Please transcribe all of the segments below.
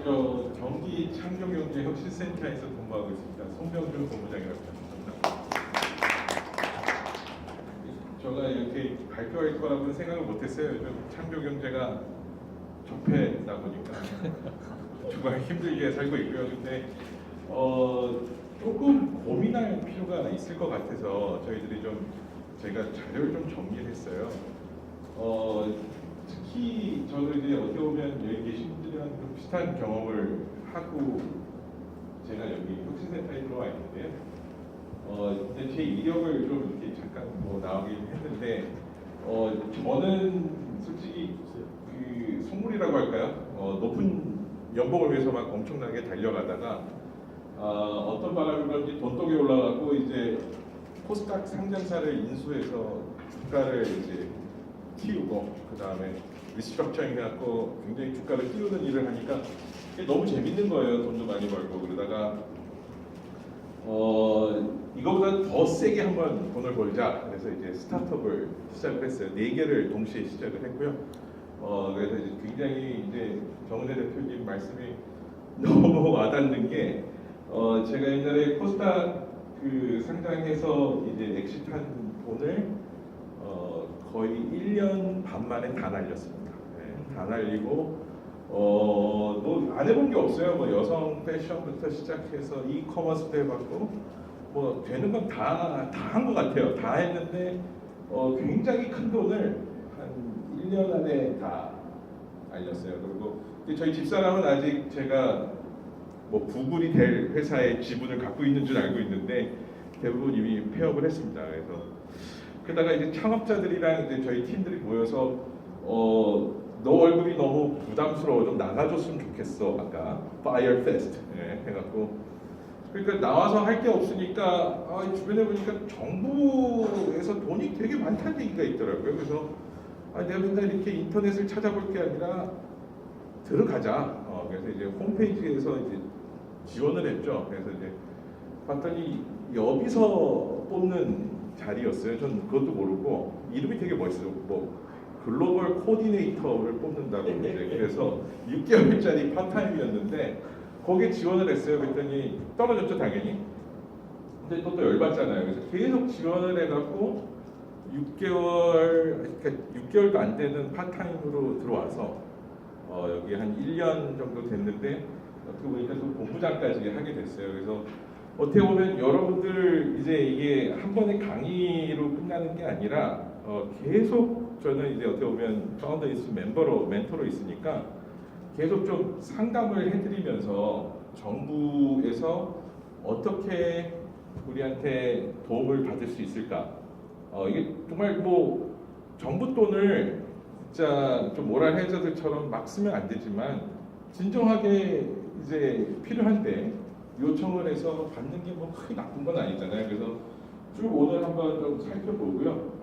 저 경기 창조경제혁신센터에서 근무하고 있습니다. 송병준 본부장이라고 합니다. 제가 이렇게 발표할 거라고는 생각을 못했어요. 요즘 창조경제가 접해다 보니까 정말 힘들게 살고 있고요. 근데 조금 고민할 필요가 있을 것 같아서 저희들이 제가 자료를 좀 정리했어요. 특히 저도 이제 어떻게 보면 여기 계신 분들이랑 좀 비슷한 경험을 하고 제가 여기 혁신센터에 들어와 있는데요. 근데 제 이력을 좀 이렇게 잠깐 나오긴 했는데, 저는 솔직히 그 속물이라고 할까요? 높은 연봉을 위해서 막 엄청나게 달려가다가 어떤 바람이 그런지 돈독이 올라가고 이제 코스닥 상장사를 인수해서 주가를 이제 키우고 그 다음에 리스트럭처링 해갖고 굉장히 주가를 띄우는 일을 하니까 너무 재밌는 거예요. 돈도 많이 벌고 그러다가 이거보다 더 세게 한번 돈을 벌자. 그래서 이제 스타트업을 시작을 했어요. 4개를 동시에 시작을 했고요. 그래서 이제 굉장히 이제 정은혜 대표님 말씀이 너무 와닿는 게 제가 옛날에 코스닥 그 상장해서 이제 엑시트한 돈을 거의 1년 반 만에 다 날렸습니다. 네, 다 날리고 뭐 안 해본 게 없어요. 뭐 여성 패션부터 시작해서 이커머스도 해봤고 뭐 되는 건 다 한 것 같아요. 다 했는데 굉장히 큰 돈을 한 1년 안에 다 날렸어요. 그리고 저희 집사람은 아직 제가 뭐 구글이 될 회사의 지분을 갖고 있는 줄 알고 있는데 대부분 이미 폐업을 했습니다. 그래서 그러다가 이제 창업자들이랑 이제 저희 팀들이 모여서 너 얼굴이 너무 부담스러워 좀 나가줬으면 좋겠어. 아까 Fire Fest 해갖고 그러니까 나와서 할 게 없으니까 주변에 보니까 정부에서 돈이 되게 많다는 얘기가 있더라고요. 그래서 내가 맨날 이렇게 인터넷을 찾아볼 게 아니라 들어가자. 그래서 이제 홈페이지에서 이제 지원을 했죠. 그래서 이제 봤더니 여기서 뽑는 자리였어요. 전 그것도 모르고 이름이 되게 멋있어요. 뭐 글로벌 코디네이터를 뽑는다고 이제 그래서 6개월짜리 파타임이었는데 거기에 지원을 했어요. 그랬더니 떨어졌죠, 당연히. 근데 또 열받잖아요. 그래서 계속 지원을 해갖고 6개월도 안 되는 파타임으로 들어와서 여기 한 1년 정도 됐는데 어떻게 보니까 또 본부장까지 하게 됐어요. 그래서 어떻게 보면 여러분들 이제 이게 한 번의 강의로 끝나는 게 아니라 계속 저는 이제 어떻게 보면 파운더 인스 멘토로 있으니까 계속 좀 상담을 해드리면서 정부에서 어떻게 우리한테 도움을 받을 수 있을까? 이게 정말 뭐 정부 돈을 진짜 좀 모랄 해저드처럼 막 쓰면 안 되지만 진정하게 이제 필요한데 요청을 해서 받는 게 뭐 크게 나쁜 건 아니잖아요. 그래서 쭉 오늘 한번 좀 살펴보고요.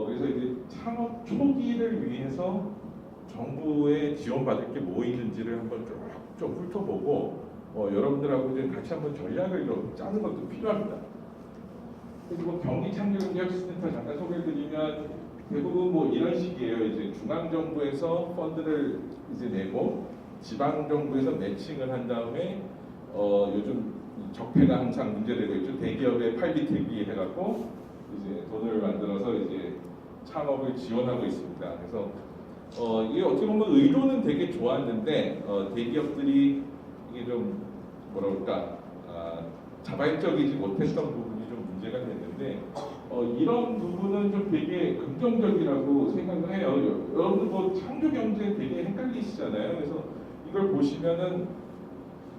그래서 이제 창업 초기를 위해서 정부에 지원받을 게 뭐 있는지를 한번 좀 훑어보고 여러분들하고 이제 같이 한번 전략을 좀 짜는 것도 필요합니다. 그리고 경기창조경제혁신센터 잠깐 소개해드리면 대부분 뭐 이런 식이에요. 이제 중앙 정부에서 펀드를 이제 내고 지방 정부에서 매칭을 한 다음에 요즘 적폐가 항상 문제되고 있죠. 대기업의 팔비태기 해갖고 이제 돈을 만들어서 이제 창업을 지원하고 있습니다. 그래서 이게 어떻게 보면 의도는 되게 좋았는데 대기업들이 이게 좀 뭐라 그럴까 자발적이지 못했던 부분이 좀 문제가 됐는데 이런 부분은 좀 되게 긍정적이라고 생각을 해요. 여러분들 뭐 창조 경제 되게 헷갈리시잖아요. 그래서 이걸 보시면은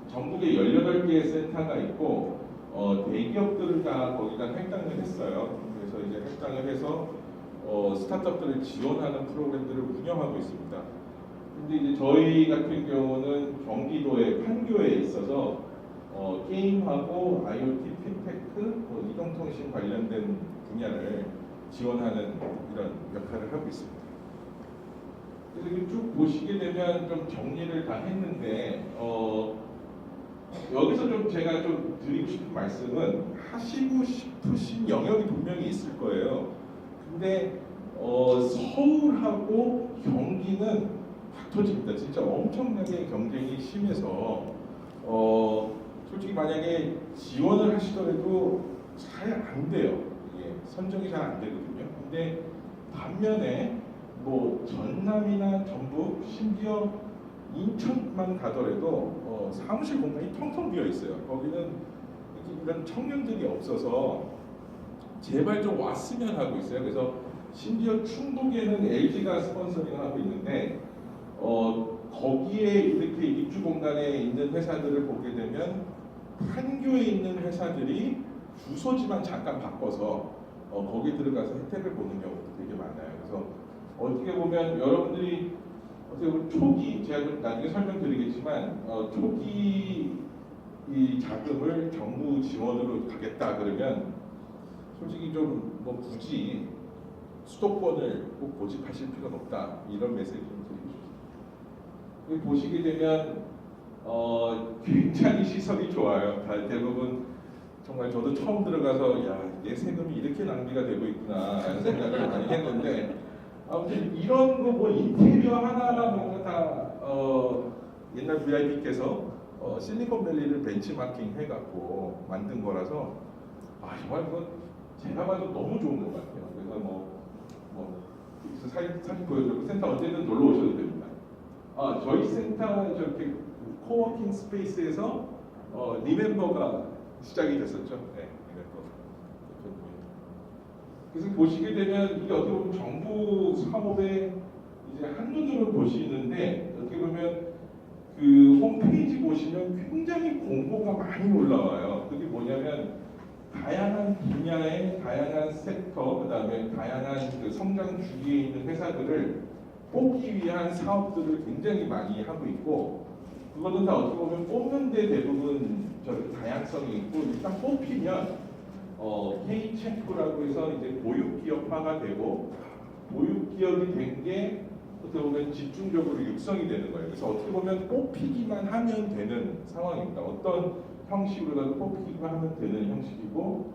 전국에 18개의 센터가 있고 대기업들을 다 거기다 할당을 했어요. 그래서 이제 할당을 해서 스타트업들을 지원하는 프로그램들을 운영하고 있습니다. 근데 이제 저희 같은 경우는 경기도의 판교에 있어서 게임하고 IoT, 핀테크, 이동통신 관련된 분야를 지원하는 이런 역할을 하고 있습니다. 그래서 쭉 보시게 되면 좀 정리를 다 했는데 여기서 좀 제가 좀 드리고 싶은 말씀은 하시고 싶으신 영역이 분명히 있을 거예요. 근데 서울하고 경기는 팍 터집니다. 진짜 엄청나게 경쟁이 심해서 솔직히 만약에 지원을 하시더라도 잘 안 돼요. 이게 선정이 잘 안 되거든요. 근데 반면에 뭐 전남이나 전북, 심지어 인천만 가더라도 사무실 공간이 텅텅 비어 있어요. 거기는 이런 청년들이 없어서 제발 좀 왔으면 하고 있어요. 그래서 심지어 충북에는 LG가 스폰서링을 하고 있는데 거기에 이렇게 입주 공간에 있는 회사들을 보게 되면 판교에 있는 회사들이 주소지만 잠깐 바꿔서 거기에 들어가서 혜택을 보는 경우도 되게 많아요. 그래서 어떻게 보면 여러분들이 어떻게 보면 초기, 제가 좀 나중에 설명드리겠지만 초기 이 자금을 정부 지원으로 가겠다 그러면 솔직히 좀 뭐 굳이 수도권을 꼭 고집하실 필요는 없다, 이런 메시지 좀 드리고 싶습니다. 보시게 되면 굉장히 시설이 좋아요. 대부분 정말 저도 처음 들어가서 내 세금이 이렇게 낭비가 되고 있구나 라는 생각을 많이 했는데, 아무튼 이런 거 뭐 인테리어 하나하나 뭔가 다 옛날 VIP께서 실리콘밸리를 벤치마킹 해갖고 만든 거라서 정말 그건 제가 봐도 너무 좋은 것 같아요. 그래서 사진 보여드리고 센터 언제든 놀러 오셔도 됩니다. 저희 센터 저렇게 코워킹 스페이스에서 리멤버가 시작이 됐었죠. 네, 리멤버. 그래서 보시게 되면 이게 어떻게 보면 정부 사업의 이제 한눈으로 보시는데, 어떻게 보면 그 홈페이지 보시면 굉장히 공고가 많이 올라와요. 그게 뭐냐면 다양한 분야의 다양한 섹터, 그다음에 다양한 그 성장 주기에 있는 회사들을 뽑기 위한 사업들을 굉장히 많이 하고 있고, 그거는 다 어떻게 보면 뽑는데 대부분 저렇게 다양성이 있고, 일단 뽑히면 K체크라고 해서 이제 보육기업화가 되고, 보육기업이 된 게 어떻게 보면 집중적으로 육성이 되는 거예요. 그래서 어떻게 보면 뽑히기만 하면 되는 상황입니다. 어떤 형식으로라도 뽑히기만 하면 되는 형식이고,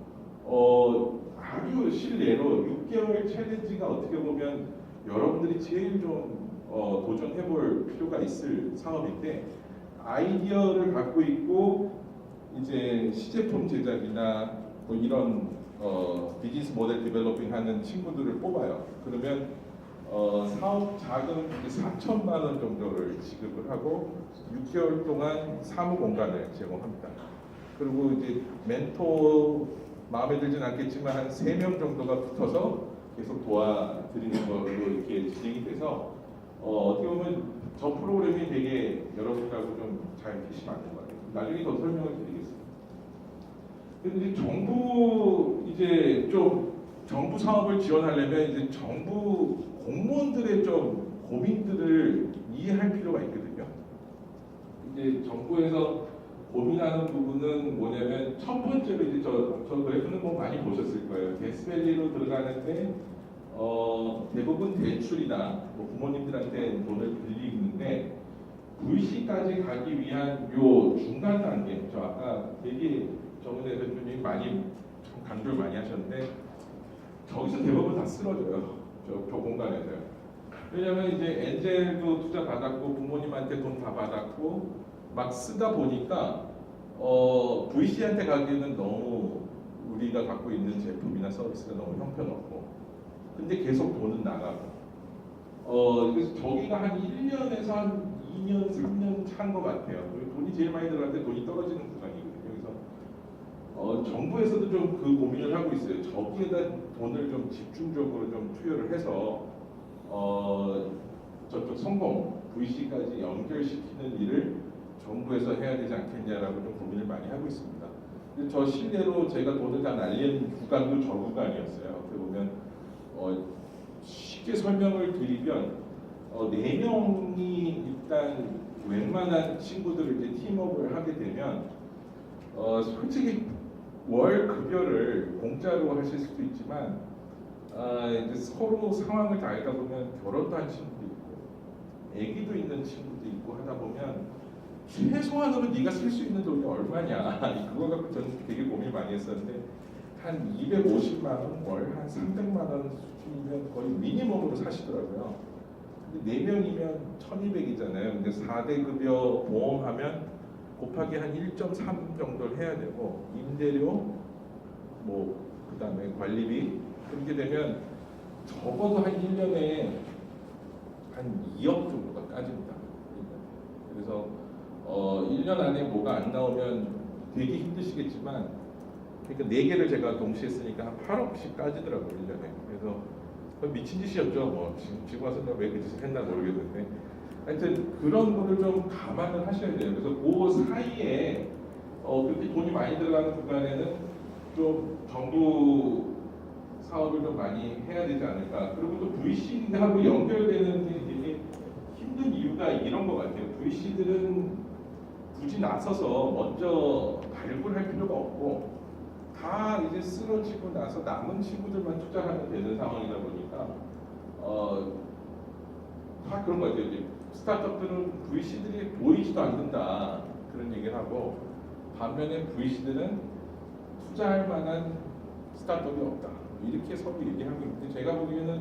아주 실례로 6개월 챌린지가 어떻게 보면 여러분들이 제일 좀 도전해볼 필요가 있을 사업인데, 아이디어를 갖고 있고 이제 시제품 제작이나 뭐 이런 비즈니스 모델 디벨로핑 하는 친구들을 뽑아요. 그러면 사업 자금 4천만 원 정도를 지급을 하고 6개월 동안 사무 공간을 제공합니다. 그리고 이제 멘토 마음에 들진 않겠지만 한 3명 정도가 붙어서 계속 도와드리는 걸로 이렇게 진행이 돼서 어떻게 보면 저 프로그램이 되게 여러분들하고 좀 잘 캐시 맞는 것 같아요. 나중에 더 설명을 드리겠습니다. 근데 정부 이제 좀 정부 사업을 지원하려면 이제 정부 공무원들의 좀 고민들을 이해할 필요가 있거든요. 이제 정부에서 고민하는 부분은 뭐냐면, 첫 번째로 이제 저 그래프는 뭐 많이 보셨을 거예요. 데스밸리로 들어가는데 대부분 대출이나 뭐 부모님들한테 돈을 빌리는데, VC까지 가기 위한 요 중간 단계, 저 아까 되게 정은혜 대표님이 많이 강조를 많이 하셨는데, 저기서 대부분 다 쓰러져요. 저 공간에서요. 왜냐하면 이제 엔젤도 투자 받았고 부모님한테 돈 다 받았고 막 쓰다 보니까 VC한테 가기에는 너무 우리가 갖고 있는 제품이나 서비스가 너무 형편없고, 근데 계속 돈은 나가고, 그래서 저기가 한 1년에서 한 2년, 3년 찬 것 같아요. 돈이 제일 많이 들어갈 때 돈이 떨어지는 구간이거든요. 그래서 정부에서도 좀 그 고민을 하고 있어요. 저기에다 돈을 좀 집중적으로 좀 투여를 해서 저쪽 성공 VC까지 연결시키는 일을 정부에서 해야 되지 않겠냐라고 좀 고민을 많이 하고 있습니다. 근데 저 실례로 제가 돈을 다 날린 구간도 저 구간이었어요. 어떻게 보면 쉽게 설명을 드리면 4명이 일단 웬만한 친구들을 이제 팀업을 하게 되면 솔직히 월 급여를 공짜로 하실 수도 있지만 이제 서로 상황을 다 알다 보면 결혼도 한 친구도 있고 아기도 있는 친구도 있고 하다 보면 최소한으로 네가 쓸 수 있는 돈이 얼마냐, 그거 갖고 저는 되게 고민을 많이 했었는데, 한 250만 원 월, 한 300만 원 수준이면 거의 미니멈으로 사시더라고요. 4명이면 1200이잖아요. 근데 4대 급여 보험하면 곱하기 한 1.3 정도를 해야 되고 임대료 뭐 그다음에 관리비 그렇게 되면 적어도 한 1년에 한 2억 정도가 까집니다. 그래서 1년 안에 뭐가 안 나오면 되게 힘드시겠지만 그러니까 4개를 제가 동시에 쓰니까 한 8억씩 까지더라고요 1년에. 그래서 미친 짓이었죠. 뭐 지금 와서 왜 그 짓을 했나 모르겠는데 하여튼 그런 거를 좀 감안을 하셔야 돼요. 그래서 그 사이에 그렇게 돈이 많이 들어가는 구간에는 좀 정부 사업을 좀 많이 해야 되지 않을까. 그리고 또 VC하고 연결되는 게 되게 힘든 이유가 이런 것 같아요. VC들은 굳이 나서서 먼저 발굴할 필요가 없고 다 이제 쓰러지고 나서 남은 친구들만 투자하면 되는 상황이다 보니까 다 그런 거 같아요. 이제 스타트업들은 VC들이 보이지도 않는다 그런 얘기를 하고 반면에 VC들은 투자할 만한 스타트업이 없다 이렇게 서로 얘기하고 있는데 제가 보기에는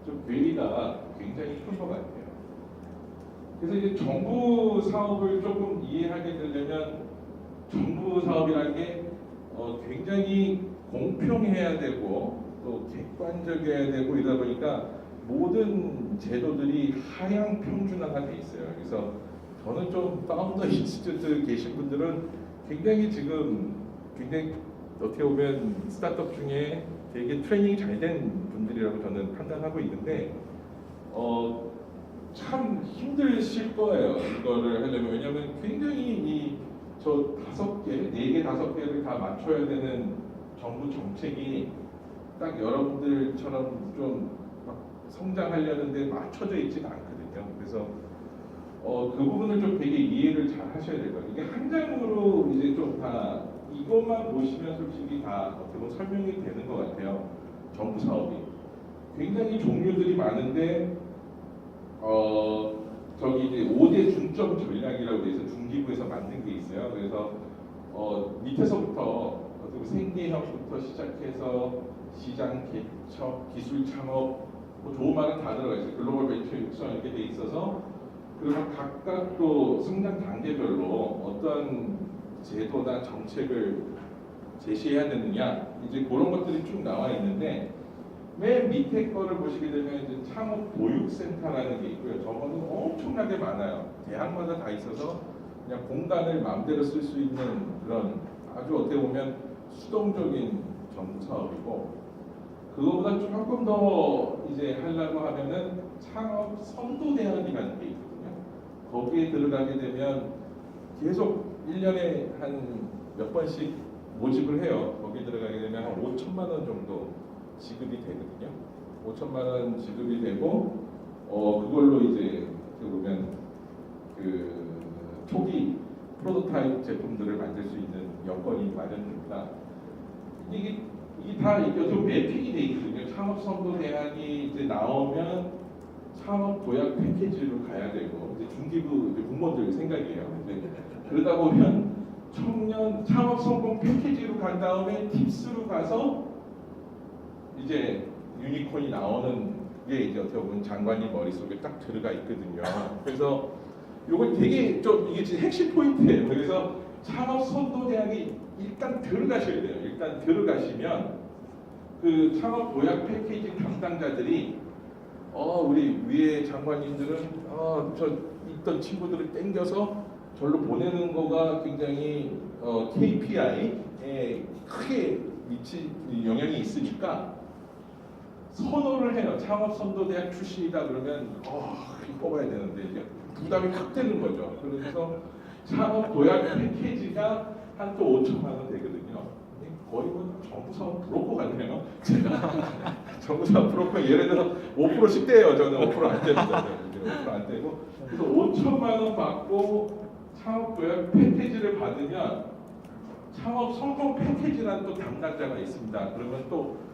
좀 괴리가 굉장히 큰 것 같아요. 그래서 이제 정부 사업을 조금 이해하게 되려면 정부 사업이라는 게 굉장히 공평해야 되고 또 객관적이어야 되고 이러다 보니까 모든 제도들이 하향 평준화가 돼 있어요. 그래서 저는 좀 파운더 인스티튜트 계신 분들은 굉장히 지금 굉장히 어떻게 보면 스타트업 중에 되게 트레이닝이 잘 된 분들이라고 저는 판단하고 있는데 참 힘드실 거예요. 이거를 하려면. 왜냐하면 굉장히 저 5개, 4개, 5개를 다 맞춰야 되는 정부 정책이 딱 여러분들처럼 좀 막 성장하려는데 맞춰져 있지는 않거든요. 그래서 그 부분을 좀 되게 이해를 잘 하셔야 될 거예요. 이게 한 장으로 이제 좀 다 이것만 보시면 솔직히 다 어떻게 보면 설명이 되는 것 같아요. 정부 사업이 굉장히 종류들이 많은데 저기 이제 5대 중점 전략이라고 해서 중기부에서 만든 게 있어요. 그래서 밑에서부터 어떻게 생계형부터 시작해서 시장 개척, 기술 창업, 뭐 좋은 말은 다 들어가 있어요. 글로벌 벤처 육성 이렇게 돼 있어서 그러면 각각 또 성장 단계별로 어떤 제도나 정책을 제시해야 되느냐 이제 그런 것들이 쭉 나와 있는데 맨 밑에 거를 보시게 되면 이제 창업 보육센터라는 게 있고요. 저거는 엄청나게 많아요. 대학마다 다 있어서 그냥 공간을 마음대로 쓸 수 있는 그런 아주 어떻게 보면 수동적인 정부 사업이고 그거보다 조금 더 이제 하려고 하면은 창업 선도대학이라는 게 있거든요. 거기에 들어가게 되면 계속 1년에 한 몇 번씩 모집을 해요. 거기 들어가게 되면 한 5천만 원 정도 지급이 되거든요. 5천만 원 지급이 되고 그걸로 이제 보면 그 초기 프로토타입 제품들을 만들 수 있는 여건이 마련됩니다. 이게 다 요즘 매핑이 돼 있거든요. 창업 선도 대학이 이제 나오면 창업 도약 패키지로 가야 되고 이제 중기부 이제 공무원들 생각이에요. 이제 그러다 보면 청년 창업 성공 패키지로 간 다음에 팁스로 가서 이제 유니콘이 나오는 게 이제 어떻게 보면 장관님 머릿속에 딱 들어가 있거든요. 그래서 요거 되게 좀 이게 진짜 핵심 포인트예요. 그래서 창업 선도 대학이 일단 들어가셔야 돼요. 일단 들어가시면 그 창업 도약 패키지 담당자들이 우리 위에 장관님들은 저 있던 친구들을 땡겨서 절로 보내는 거가 굉장히 KPI에 크게 영향이 있으니까 선호를 해요. 창업 선도대학 출신이다 그러면 뽑아야 되는데 이제 부담이 확 되는 거죠. 그래서 창업 도약 패키지가 한 또 5천만 원 되거든요. 거의 뭐 정부 사업 브로커 같네요. 제가 정부 사업 브로커 예를 들어 5%씩 떼요. 저는 5% 안 떼입니다. 5% 안 떼고 그래서 5천만 원 받고 창업 도약 패키지를 받으면 창업 성공 패키지라는 또 담당자가 있습니다. 그러면 또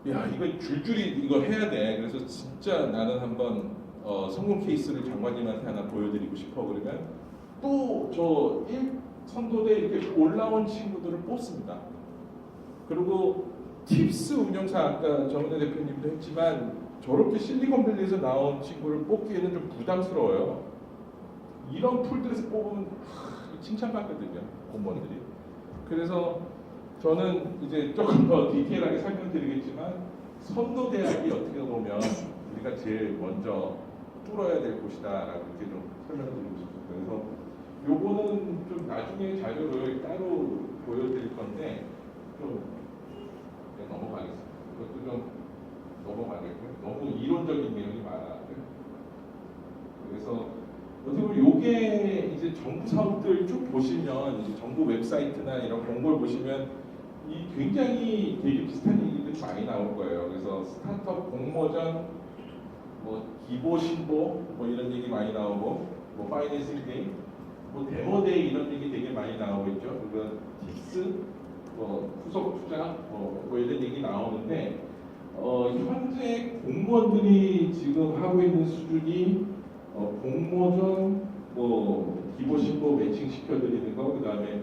야 이거 줄줄이 이거 해야 돼. 그래서 진짜 나는 한번 성공 케이스를 장관님한테 하나 보여드리고 싶어. 그러면 또 저 1선도대 이렇게 올라온 친구들을 뽑습니다. 그리고 팁스 운영사 아까 정은혜 대표님도 했지만 저렇게 실리콘밸리에서 나온 친구를 뽑기에는 좀 부담스러워요. 이런 풀들에서 뽑으면 칭찬받거든요, 공무원들이. 그래서 저는 이제 조금 더 디테일하게 설명드리겠지만 선도대학이 어떻게 보면 우리가 제일 먼저 뚫어야 될 곳이다라고 이렇게 좀 설명을 드리고 싶습니다. 그래서 요거는 좀 나중에 자료를 따로 보여드릴 건데 좀 넘어가겠습니다. 이것도 좀 넘어가겠고요. 너무 이론적인 내용이 많아요. 그래서 어떻게 보면 요게 이제 정부 사업들 쭉 보시면 이제 정부 웹사이트나 이런 공고를 보시면 이 굉장히 되게 비슷한 얘기들이 많이 나올 거예요. 그래서 스타트업 공모전, 뭐 기보 신보 뭐 이런 얘기 많이 나오고, 뭐 파이낸싱 데이, 뭐 데모 데이 이런 얘기 되게 많이 나오고 있죠. 그리고 팁스, 뭐 후속 투자, 뭐 이런 얘기 나오는데 현재 공무원들이 지금 하고 있는 수준이 공모전, 뭐 기보 신보 매칭 시켜드리는 거, 그다음에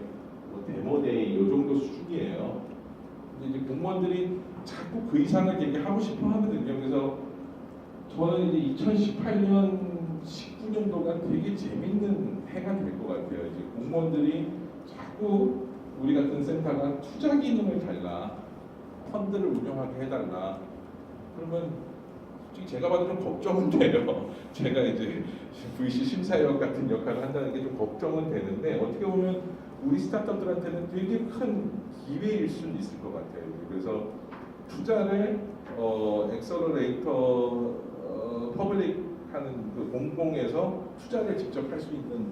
뭐 데모데이 요 정도 수준이에요. 근데 이제 공무원들이 자꾸 그 이상을 되게 하고 싶어 하거든요. 그래서 저는 이제 2018년, 19년도가 되게 재밌는 해가 될 것 같아요. 이제 공무원들이 자꾸 우리 같은 센터가 투자 기능을 달라, 펀드를 운영하게 해달라. 그러면 솔직히 제가 봐도 좀 걱정은 돼요. 제가 이제 VC 심사위원 같은 역할을 한다는 게 좀 걱정은 되는데, 어떻게 보면 우리 스타트업들한테는 되게 큰 기회일 수는 있을 것 같아요. 그래서 투자를 엑셀러레이터 퍼블릭 하는 그 공공에서 투자를 직접 할 수 있는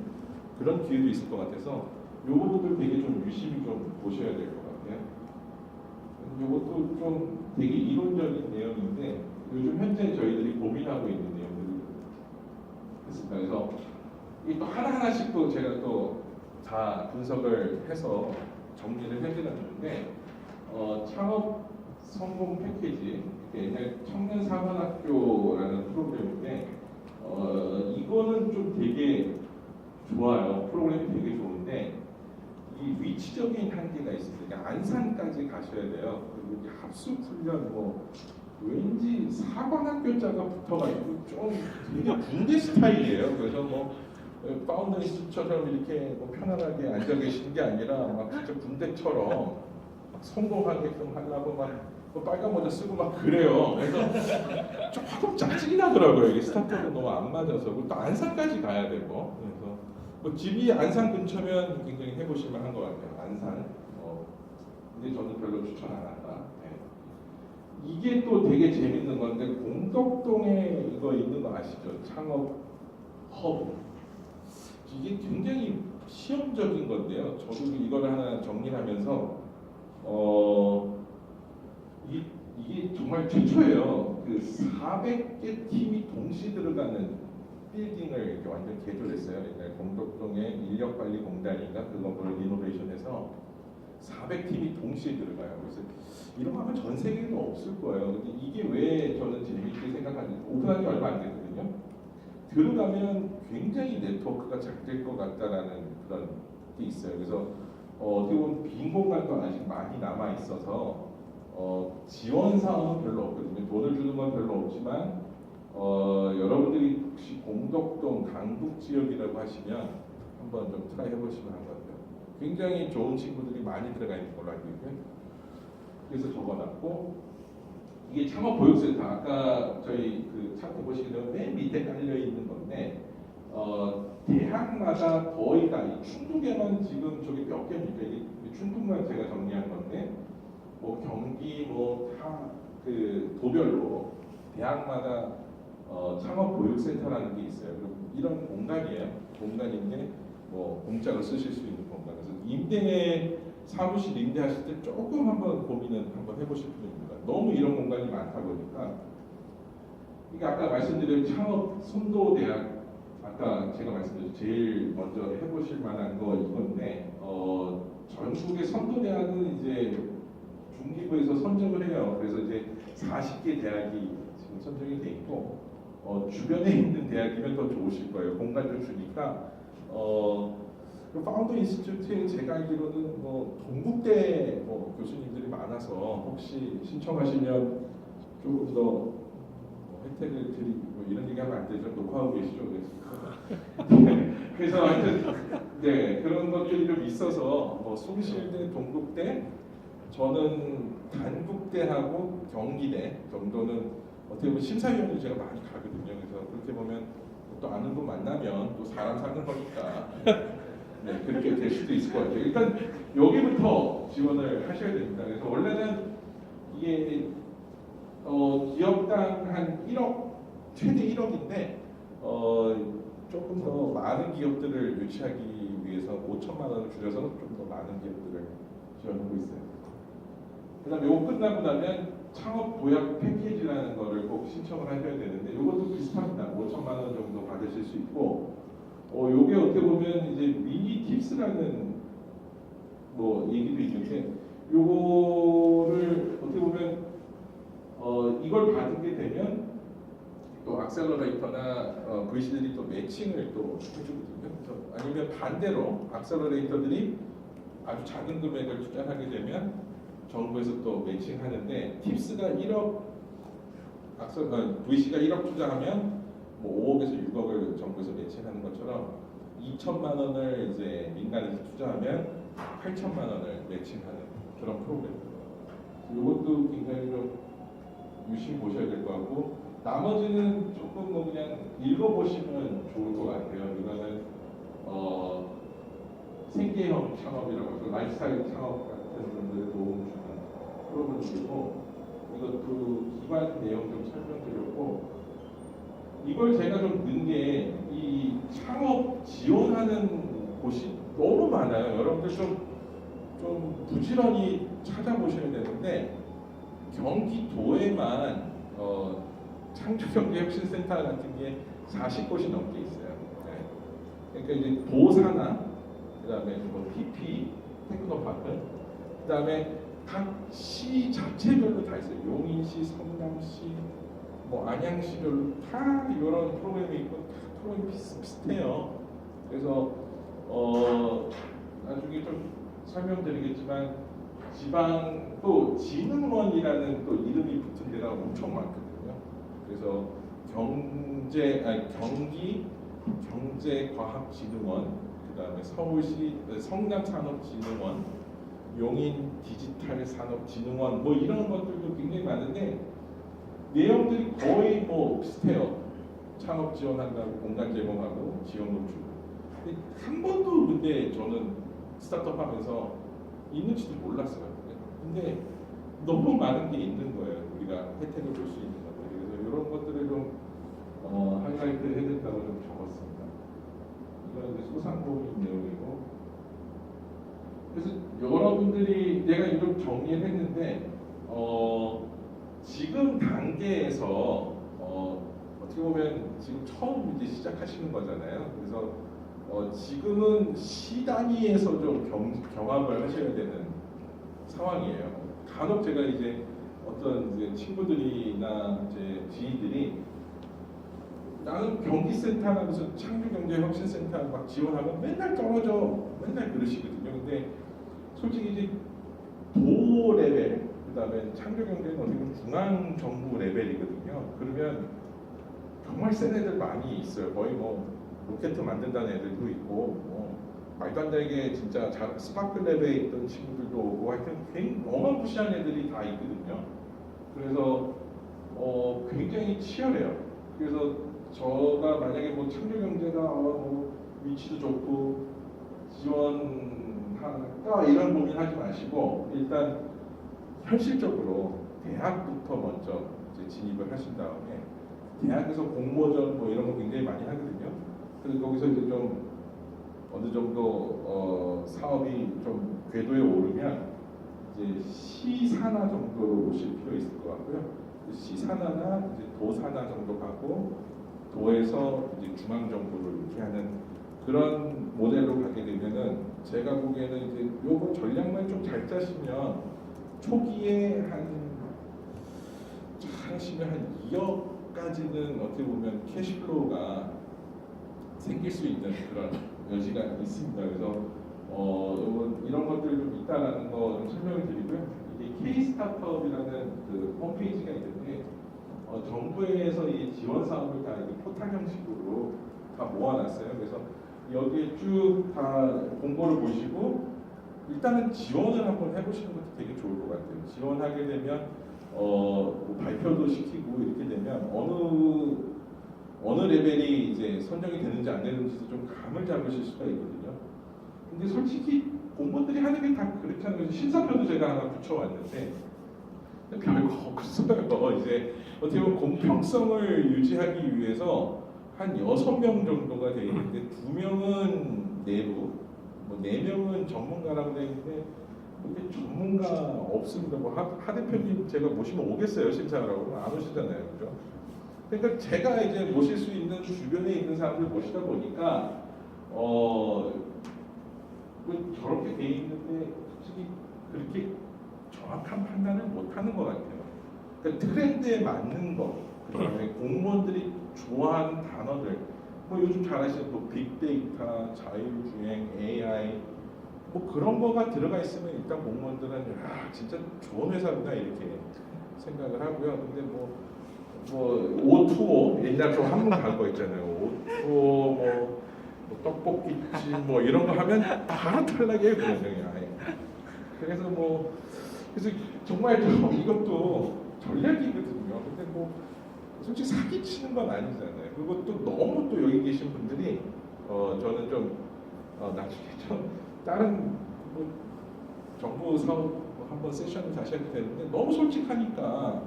그런 기회도 있을 것 같아서 요 부분들 되게 좀 유심히 좀 보셔야 될 것 같아요. 이것도 좀 되게 이론적인 내용인데 요즘 현재 저희들이 고민하고 있는 내용들이 있습니다. 그래서 이 또 하나하나씩 또 제가 또 다 분석을 해서 정리를 해드렸는데 창업 성공 패키지, 옛날 청년 사관학교라는 프로그램인데 이거는 좀 되게 좋아요. 프로그램이 되게 좋은데 이 위치적인 한계가 있습니다. 그러니까 안산까지 가셔야 돼요. 그리고 이제 합숙 훈련 뭐 왠지 사관학교자가 붙어가지고 좀 되게 군대 스타일이에요. 그래서 뭐 파운더리스처럼 이렇게 뭐 편안하게 앉아 계시는 게 아니라 막 진짜 군대처럼 막 성공하게끔 하려고 막 빨간 모자 쓰고 막 그래요. 그래서 조금 짜증이 나더라고요. 이게 스타트업은 너무 안 맞아서. 그리고 또 안산까지 가야 되고. 그래서 뭐 집이 안산 근처면 굉장히 해보실 만한 것 같아요. 안산. 근데 저는 별로 추천 안 한다. 네. 이게 또 되게 재밌는 건데 공덕동에 이거 있는 거 아시죠? 창업 허브. 이게 굉장히 시험적인 건데요. 저도 이거를 하나 정리하면서 이게 정말 최초예요. 그 400개 팀이 동시 들어가는 빌딩을 이렇게 완전 개조했어요. 옛날 공덕동의 인력관리공단인가 그거를 리노베이션해서 400팀이 동시에 들어가요. 그래서 이런 거 아마 전 세계에도 없을 거예요. 근데 이게 왜 저는 재밌게 생각하는지, 오픈한 지 얼마 안 됐거든요. 들어가면 굉장히 네트워크가 잘 될 것 같다라는 그런 게 있어요. 그래서 어떻게 보면 빈 공간도 아직 많이 남아 있어서 지원 사업은 별로 없거든요. 돈을 주는 건 별로 없지만 여러분들이 혹시 공덕동 강북 지역이라고 하시면 한번 좀 트라이 해보시면 한 것 같아요. 굉장히 좋은 친구들이 많이 들어가 있는 걸로 알고 있고요. 그래서 적어놨고, 이게 창업보육센터, 아까 저희 그 차트 보시면 맨 밑에 깔려 있는 건데 대학마다 거의 다 충북에만 지금 저기 몇 개입니까? 이게 충북만 제가 정리한 건데 뭐 경기 뭐 다 그 도별로 대학마다 창업보육센터라는 게 있어요. 이런 공간이에요. 공간인데 뭐 공짜로 쓰실 수 있는 공간. 그래서 임대 사무실 임대하실 때 조금 한번 고민은 한번 해보실 필요입니다. 너무 이런 공간이 많다 보니까 이게 아까 말씀드린 창업 선도대학, 아까 제가 말씀드린 제일 먼저 해보실 만한 거 이건데 전국의 선도대학은 이제 중기부에서 선정을 해요. 그래서 이제 40개 대학이 지금 선정이 돼 있고 주변에 있는 대학이면 더 좋으실 거예요. 공간을 주니까 파운더 인스티튜트에 제가 알기로는 뭐 동국대 교수님들이 많아서 혹시 신청하시면 조금 더 혜택을 드리고 뭐 이런 얘기하면 안 되죠. 녹화하고 계시죠. 그래서 하여튼 네 그런 것들이 좀 있어서 뭐 숭실대, 동국대 저는 단국대하고 경기대 정도는 어떻게 보면 심사위원을 제가 많이 가거든요. 그래서 그렇게 보면 또 아는 분 만나면 또 사람 사는 거니까 네 그렇게 될 수도 있을 것 같아요. 일단 여기부터 지원을 하셔야 됩니다. 그래서 원래는 이게 기업당 한 1억 최대 1억인데 조금 더 많은 기업들을 유치하기 위해서 5천만 원을 줄여서 좀 더 많은 기업들을 지원하고 있어요. 그다음에 이거 끝나고 나면 창업 도약 패키지라는 거를 꼭 신청을 하셔야 되는데 이것도 비슷합니다. 5천만 원 정도 받으실 수 있고 요게 어떻게 보면 이제 미니 팁스라는 뭐 얘기도 있는데 요거를 어떻게 보면 이걸 받게 되면 또 악셀러레이터나 VC들이 또 매칭을 또 해주거든요. 그래서 아니면 반대로 악셀러레이터들이 아주 작은 금액을 투자하게 되면 정부에서 또 매칭하는데 팁스가 1억 VC가 1억 투자하면 뭐 5억에서 6억을 정부에서 매칭하는 것처럼 2천만 원을 이제 민간에서 투자하면 8천만 원을 매칭하는 그런 프로그램입니다. 이것도 굉장히 좀 유심히 보셔야 될 것 같고 나머지는 조금 뭐 그냥 읽어보시면 좋을 것 같아요. 이거는 생계형 창업이라고 해서 라이프스타일 창업 같은 분들에 도움을 주는 프로그램이고 이것도 기반 내용 좀 설명드렸고 이걸 제가 좀 넣은 게 이 창업 지원하는 곳이 너무 많아요. 여러분들 좀 부지런히 찾아보셔야 되는데 경기도에만 창조경제혁신센터 같은 게 40곳이 넘게 있어요. 네. 그러니까 이제 도사나 그다음에 뭐 TP 테크노파크 그다음에 각 시 자체별로 다 있어요. 용인시, 성남시, 뭐 안양시별로 다 이런 프로그램이 있고 다 프로그램이 비슷해요. 그래서 나중에 좀 설명드리겠지만 지방 또 진흥원이라는 또 이름이 붙은 데가 엄청 많거든요. 그래서 경기 경제과학진흥원, 그다음에 서울시 성남산업진흥원, 용인 디지털산업진흥원 뭐 이런 것들도 굉장히 많은데 내용들이 거의 뭐 비슷해요. 창업 지원한다고 공간 제공하고 지원금 주고. 근데 한 번도 근데 저는 스타트업 하면서 있는지도 몰랐어요. 근데 너무 많은 게 있는 거예요. 우리가 혜택을 볼 수 있는 것들이. 그래서 이런 것들을 좀 하이라이트 해야 된다고 좀 적었습니다. 이건 이제 소상공인 내용이고. 그래서 여러분들이 내가 이걸 정리를 했는데 지금 단계에서 어떻게 보면 지금 처음 이제 시작하시는 거잖아요. 그래서 지금은 시 단위에서 좀 경험을 하셔야 되는 상황이에요. 간혹 제가 이제 어떤 이제 친구들이나 제 지인들이 나는 경기센터나 무슨 창조경제혁신센터 막 지원하면 맨날 떨어져 맨날 그러시거든요. 근데 솔직히 이제 도 레벨 그다음에 창조경제는 어떻게 보면 중앙정부 레벨이거든요. 그러면 정말 센 애들 많이 있어요. 거의 뭐 로켓 만든다는 애들도 있고 뭐 말도 안 되게 진짜 스파크 레벨에 있던 친구들도 오고 하여튼 굉장히 어마무시한 애들이 다 있거든요. 그래서 굉장히 치열해요. 그래서 저가 만약에 뭐 창조경제가 뭐 위치도 좋고 지원할까 이런 고민하지 마시고 일단 현실적으로 대학부터 먼저 이제 진입을 하신 다음에 대학에서 공모전 뭐 이런 거 굉장히 많이 하거든요. 그래서 거기서 이제 좀 어느 정도 사업이 좀 궤도에 오르면 이제 시산하 정도로 오실 필요 있을 것 같고요. 시산하나 이제 도산하 정도 가고 도에서 이제 중앙정부를 이렇게 하는 그런 모델로 가게 되면은 제가 보기에는 이제 요거 전략만 좀 잘 짜시면 초기에 하시면 한 2억까지는 어떻게 보면 캐시플로우가 생길 수 있는 그런 여지가 있습니다. 그래서 이런 것들 좀 있다라는 거 좀 설명을 드리고요. 이게 K 스타트업이라는 그 홈페이지가 있는데 정부에서 이 지원 사업을 다 이렇게 포탈 형식으로 다 모아놨어요. 그래서 여기에 쭉 다 공고를 보시고 일단은 지원을 한번 해보시는 것도 되게 좋을 것 같아요. 지원하게 되면 뭐 발표도 시키고 이렇게 되면 어느 레벨이 이제 선정이 되는지 안 되는지도 좀 감을 잡으실 수가 있거든요. 근데 솔직히 공무원들이 하는 게 다 그렇잖아요. 그래서 심사표도 제가 하나 붙여왔는데 별거 없어요. 이제 어떻게 보면 공평성을 유지하기 위해서 한 6명 정도가 되어 있는데 2명은 내부, 뭐 4명은 전문가라고 되어 있는데 이게 전문가 없습니다. 뭐 하 대표님 제가 모시면 오겠어요, 심사하라고. 안 오시잖아요, 그죠? 그러니까 제가 이제 모실 수 있는 주변에 있는 사람들 모시다 보니까 뭐 저렇게 돼 있는데 솔직히 그렇게 정확한 판단을 못 하는 것 같아요. 그러니까 트렌드에 맞는 거, 그다음에 공무원들이 좋아하는 단어들, 뭐 요즘 잘 아시는 뭐 빅데이터, 자율주행, AI, 뭐 그런 거가 들어가 있으면 일단 공무원들은 야 진짜 좋은 회사구나 이렇게 생각을 하고요. 근데 뭐 오투어 옛날 좀 한번 간 거 있잖아요. 오투어 뭐 떡볶이집 뭐 이런 거 하면 바로 탈락이에요, 그냥 아예. 그래서 정말 좀 이것도 전략이거든요. 근데 뭐 솔직히 사기 치는 건 아니잖아요. 그리고 또 너무 또 여기 계신 분들이 저는 좀 나중에 좀 다른 뭐 정부 사업 한번 세션을 다시 해도 되는데 너무 솔직하니까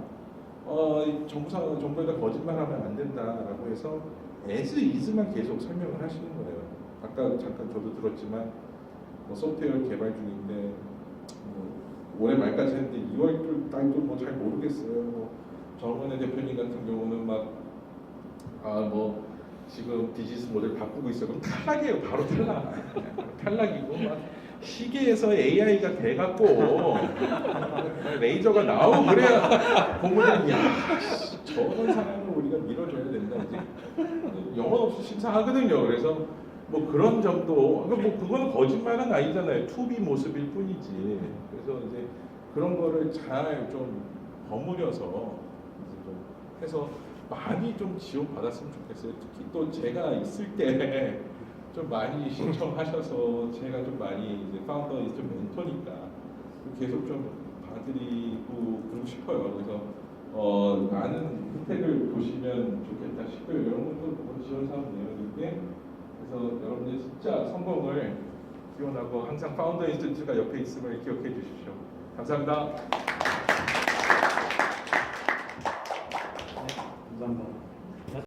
정부에다 거짓말하면 안 된다라고 해서 as is만 계속 설명을 하시는 거예요. 아까 잠깐 저도 들었지만 뭐 소프트웨어 개발 중인데 올해 말까지 했는데 2월 달도 뭐 잘 모르겠어요. 뭐 정원의 대표님 같은 경우는 뭐 지금 비즈니스 모델 바꾸고 있어요. 그럼 탈락이에요. 바로 탈락. 탈락이고 막 시계에서 AI가 돼갖고 레이저가 나오고 그래야 공무원이 야 저런 사람을 우리가 밀어줘야 된다 이제 영혼 없이 심사하거든요. 그래서 뭐 그런 점도 뭐 그건 거짓말은 아니잖아요. 투비 모습일 뿐이지. 그래서 이제 그런 거를 잘 좀 버무려서 이제 좀 해서 많이 좀 지원 받았으면 좋겠어요. 특히 또 제가 있을 때 좀 많이 신청하셔서 제가 좀 많이 이제 파운더 좀 멘토니까 계속 좀 봐드리고 그러고 싶어요. 그래서 많은 혜택을 보시면 좋겠다 싶고요. 이런 것도 지원 사업 내용인데 그래서 여러분들 진짜 성공을 기원하고 항상 파운더 인스티튜트가 옆에 있음을 기억해 주십시오. 감사합니다. 감사합니다.